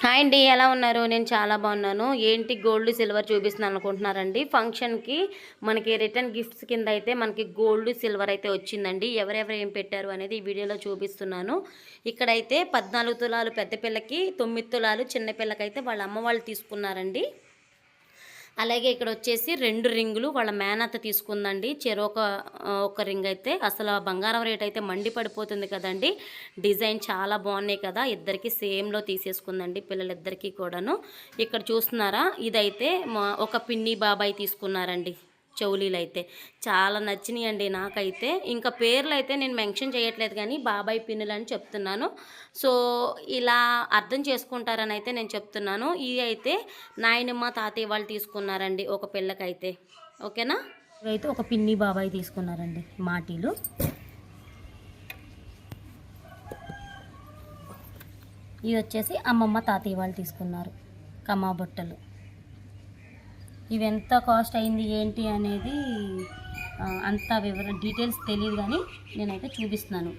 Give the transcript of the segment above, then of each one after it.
Hi అండి, ఎలా ఉన్నారు? నేను చాలా బాగున్నాను. ఏంటి గోల్డ్ సిల్వర్ చూపిస్తున్నాను అనుకుంటున్నారండి? ఫంక్షన్కి మనకి రిటర్న్ గిఫ్ట్స్ కింద అయితే మనకి గోల్డ్ సిల్వర్ అయితే వచ్చిందండి. ఎవరెవరు ఏం పెట్టారు అనేది ఈ వీడియోలో చూపిస్తున్నాను. ఇక్కడైతే 14 తులాలు పెద్ద పిల్లకి, 9 తులాలు చిన్న పిల్లకైతే వాళ్ళ అమ్మ వాళ్ళు తీసుకున్నారండి. అలాగే ఇక్కడ వచ్చేసి 2 రింగులు వాళ్ళ మేనత్త తీసుకుందండి. ఒక రింగ్ అయితే అసలు బంగారం రేట్ అయితే మండి పడిపోతుంది కదండి. డిజైన్ చాలా బాగున్నాయి కదా, ఇద్దరికి సేమ్లో తీసేసుకుందండి పిల్లలిద్దరికీ కూడాను. ఇక్కడ చూస్తున్నారా, ఇదైతే ఒక పిన్ని బాబాయ్ తీసుకున్నారండి. చెవులీలు అయితే చాలా నచ్చినాయండి నాకైతే. ఇంకా పేర్లు అయితే నేను మెన్షన్ చేయట్లేదు కానీ బాబాయ్ పిన్నులు అని చెప్తున్నాను. సో ఇలా అర్థం చేసుకుంటారని అయితే నేను చెప్తున్నాను. ఇవి అయితే నాయనమ్మ తాతయ్య వాళ్ళు తీసుకున్నారండి ఒక పిల్లకైతే. ఓకేనా? ఇవైతే ఒక పిన్ని బాబాయ్ తీసుకున్నారండి మాటీలు. ఇవి వచ్చేసి అమ్మమ్మ తాతయ్య వాళ్ళు తీసుకున్నారు కమ్మా బొట్టలు. ఇవి ఎంత కాస్ట్ అయింది ఏంటి అనేది అంత డీటెయిల్స్ తెలియదు కానీ నేనైతే చూపిస్తున్నాను.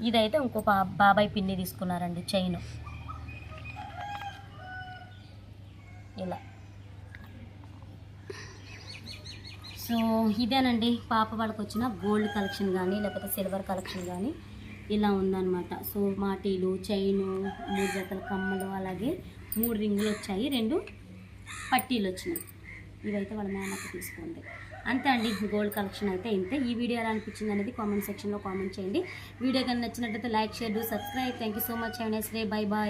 ఇదైతే ఇంకో బాబాయ్ పిన్ని తీసుకున్నారండి చైన్. ఇలా సో ఇదేనండి పాప వాళ్ళకి వచ్చిన గోల్డ్ కలెక్షన్ కానీ లేకపోతే సిల్వర్ కలెక్షన్ కానీ ఇలా ఉందన్నమాట. సో మాటీలు, చైను, 3 జతల కమ్మలు, అలాగే 3 రింగులు వచ్చాయి, 2 పట్టీలు వచ్చినాయి. ఇవైతే వాళ్ళ మేనక్క తీసుకుంది. అంతే అండి, గోల్డ్ కలెక్షన్ అయితే ఇంతే. ఈ వీడియో ఎలా అనిపించింది అనేది కామెంట్ సెక్షన్లో కామెంట్ చేయండి. వీడియో కానీ నచ్చినట్లయితే like, share, subscribe. Thank you so much. Have a nice day. Bye bye.